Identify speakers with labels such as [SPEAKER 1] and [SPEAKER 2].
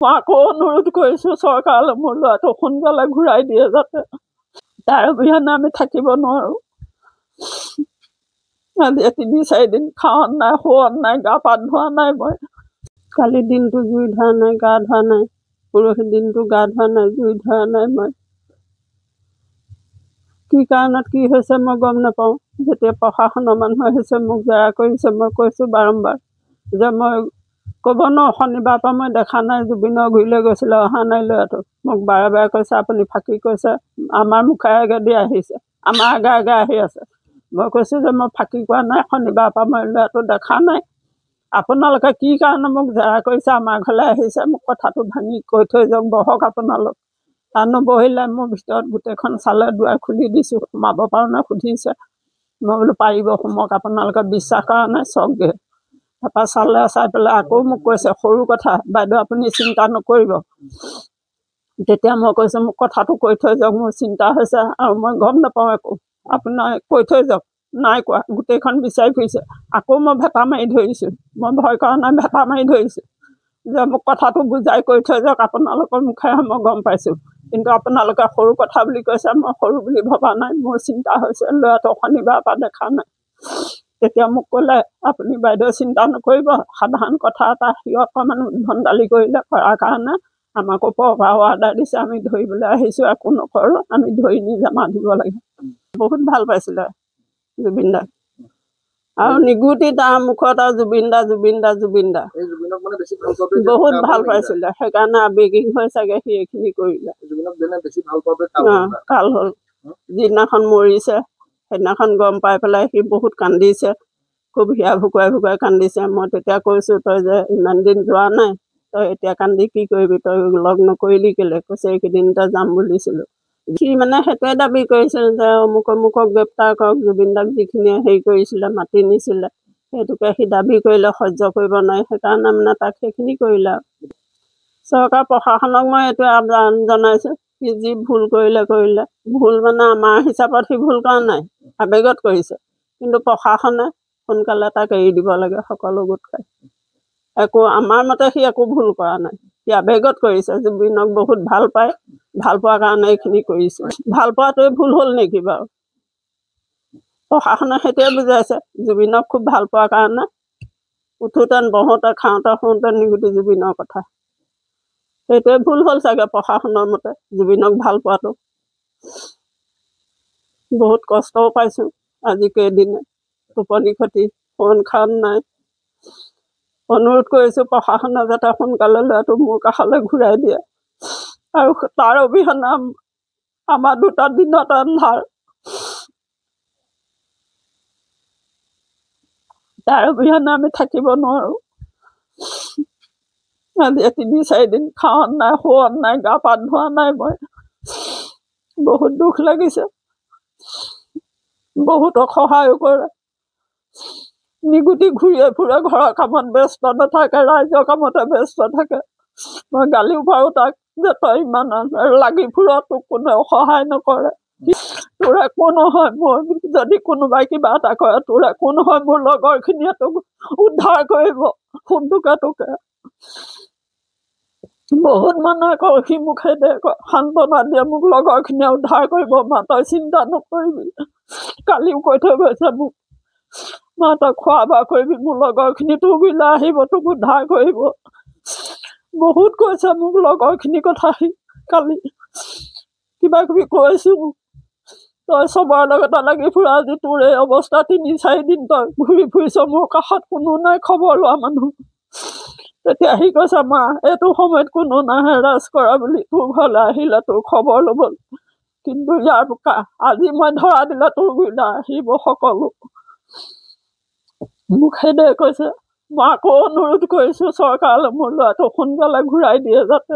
[SPEAKER 1] মই আকৌ অনুৰোধ কৰিছোঁ চৰকাৰলৈ মোৰ ল'ৰাটো সোনকালে ঘূৰাই দিয়ে যাতে। তাৰ অবিহনে আমি থাকিব নোৱাৰোঁ। আজি ৩-৪ দিন খাৱন নাই, শোৱন নাই, গা পা ধোৱা নাই। মই কালি দিনটো জুই ধৰা নাই, গা ধোৱা নাই। পৰহি দিনটো গা ধোৱা নাই, জুই ধৰা নাই। মই কি কাৰণত কি হৈছে মই গম নাপাওঁ। যেতিয়া প্ৰশাসনৰ মানুহ আহিছে মোক জেৰা কৰিছে, মই কৈছোঁ বাৰম্বাৰ যে মই ক'ব নোৱাৰোঁ। শনিবাৰৰ পৰা মই দেখা নাই, জুবিনৰ ঘূৰিলৈ গৈছিলে, অহা নাই ল'ৰাটো। মোক বাৰে বাৰে কৈছে আপুনি ফাঁকি কৈছে, আমাৰ মুখে আগেদি আহিছে, আমাৰ আগে আগে আহি আছে। মই কৈছোঁ যে মই ফাঁকি কোৱা নাই, শনিবাৰৰ পৰা মই ল'ৰাটো দেখা নাই। আপোনালোকে কি কাৰণে মোক জেৰা কৰিছে, আমাৰ ঘৰলৈ আহিছে, মোক কথাটো ভাঙি কৈ থৈ যাওক, বহক আপোনালোক। নবহিলে মোৰ ভিতৰত গোটেইখন চালে, দুৱাৰ খুলি দিছোঁ, সোমাব পাৰোঁ নে সুধিছে। মই বোলো পাৰিব, সোমক, আপোনালোকে বিশ্বাস কৰা নাই, চাওকগৈ। তাৰপৰা চালে, চাই পেলাই আকৌ মোক কৈছে সৰু কথা বাইদেউ আপুনি চিন্তা নকৰিব। তেতিয়া মই কৈছোঁ মোক কথাটো কৈ থৈ যাওক, মোৰ চিন্তা হৈছে আৰু মই গম নাপাওঁ একো, আপোনাৰ কৈ থৈ যাওক। নাই কোৱা, গোটেইখন বিচাৰি ফুৰিছে। আকৌ মই ভেটা মাৰি ধৰিছোঁ, মই ভয় কৰা নাই, ভেটা মাৰি ধৰিছোঁ যে মোক কথাটো বুজাই কৈ থৈ যাওক, আপোনালোকৰ মুখেৰে মই গম পাইছোঁ। কিন্তু আপোনালোকে সৰু কথা বুলি কৈছে, মই সৰু বুলি ভবা নাই। মোৰ চিন্তা হৈছে, ল'ৰাটো শনিবাৰৰ পৰা দেখা নাই। তেতিয়া মোক ক'লে আপুনি বাইদেউ চিন্তা নকৰিব, সাধাৰণ কথা এটা সি অকণমান উদ্ভণ্ডালি কৰিলে, কৰাৰ কাৰণে আমাক ওপৰৰ পৰা অৰ্ডাৰ দিছে, আমি ধৰিবলৈ আহিছোঁ, একো নকৰোঁ, আমি ধৰি নি জমা দিব লাগে। বহুত ভাল পাইছিলে জুবিন দা, আৰু নিগুটি তাৰ মুখত আৰু জুবিন দা জুবিন দা জুবিন দা বহুত ভাল পাইছিলে। সেইকাৰণে আৱেগিক হৈ চাগে সি এইখিনি কৰিলে। কাল হ'ল, যিদিনাখন মৰিছে সেইদিনাখন গম পাই পেলাই সি বহুত কান্দিছে, খুব হিয়া ভুকুৱাই ভুকুৱাই কান্দিছে। মই তেতিয়া কৈছোঁ তই যে ইমান দিন যোৱা নাই, তই এতিয়া কান্দি কি কৰিবি, তই লগ নকৰিলি কেলে? কৈছে এইকেইদিনতে যাম বুলিছিলোঁ। সি মানে সেইটোৱে দাবী কৰিছিল যে অমুক অমুকক গ্ৰেপ্তাৰ কৰক, জুবিন দাক যিখিনিয়ে হেৰি কৰিছিলে, মাতি নিছিলে, সেইটোকে সি দাবী কৰিলে, সহ্য কৰিব নোৱাৰি, সেইকাৰণে মানে তাক সেইখিনি কৰিলে। চৰকাৰ প্ৰশাসনক মই এইটোৱে আহ্বান জনাইছোঁ, সি যি ভুল কৰিলে কৰিলে, ভুল মানে আমাৰ হিচাপত সি ভুল কৰা নাই, আৱেগত কৰিছে। কিন্তু প্ৰশাসনে সোনকালে তাক এৰি দিব লাগে, সকলো গোট খাই। একো আমাৰ মতে সি একো ভুল কৰা নাই, সি আৱেগত কৰিছে। জুবিনক বহুত ভাল পায়, ভাল পোৱাৰ কাৰণে এইখিনি কৰিছে। ভাল পোৱাটোৱে ভুল হ'ল নেকি বাৰু? প্ৰশাসনে সেইটোৱে বুজাইছে, জুবিনক খুব ভাল পোৱাৰ কাৰণে উঠোতে বহোতে খাওঁতে শুওঁতে নিগুটি জুবিনৰ কথা। সেইটোৱে ভুল হ'ল চাগে প্ৰশাসনৰ মতে, জুবিনক ভাল পোৱাটো। বহুত কষ্টও পাইছোঁ আজি কেইদিনে, টোপনি ক্ষতি, ফোন খান নাই। অনুৰোধ কৰিছোঁ প্ৰশাসনে যাতে সোনকালে ল'ৰাটো মোৰ কাষলৈ ঘূৰাই দিয়ে, আৰু তাৰ অবিহনে আমাৰ দুটা দিনত আন্ধাৰ। তাৰ অবিহনে আমি থাকিব নোৱাৰোঁ। আজি ৩-৪ দিন খাৱন নাই, শোৱন নাই, গা পা ধোৱা নাই। মই বহুত দুখ লাগিছে, বহুতক সহায়ো কৰে। নিগুটি ঘূৰিয়ে ফুৰে, ঘৰৰ কামত ব্যস্ত নাথাকে, ৰাইজৰ কামতে ব্যস্ত থাকে। মই গালিও পাৰোঁ তাক যে তই ইমান লাগি ফুৰ, তোক কোনেও সহায় নকৰে, তোৰ একো নহয়। মোৰ যদি কোনোবাই কিবা এটা কৰে, তোৰ একো নহয়, মোৰ লগৰখিনিয়ে তোক উদ্ধাৰ কৰিব, ফোনটোকে তোকে। বহুত মানুহে কয়, সি মোক সেইদে সান্তনা দিয়ে, মোক লগৰখিনিয়ে উদ্ধাৰ কৰিব, মা তই চিন্তা নকৰিবি। কালিও কৈ থৈ গৈছে মোক, মা তই খোৱা বোৱা কৰিবি, মোৰ লগৰখিনি তোৰ গুৰিলৈ আহিব, তোক উদ্ধাৰ কৰিব। বহুত কৈছে মোক লগৰখিনিৰ কথা। সি কালি কিবা কিবি কৈছোঁ মোক, তই চবৰে লগতে লাগি ফুৰা, আজি তোৰ এই অৱস্থা, ৩-৪ দিন তই ঘূৰি ফুৰিছ, মোৰ কাষত কোনো নাই খবৰ লোৱা মানুহ। তেতিয়া সি কৈছে মা এইটো সময়ত কোনো নাহে ৰাজ কৰা বুলি, তোৰ ঘৰলৈ আহিলে তোৰ খবৰ ল'ব, কিন্তু ইয়াৰ আজি মই ধৰা দিলে তোৰ গুৰিলৈ আহিব সকলো। মোক সেইদৰে কৈছে। মই আকৌ অনুৰোধ কৰিছোঁ চৰকাৰলৈ, মোৰ ল'ৰাটো সোনকালে ঘূৰাই দিয়ে যাতে।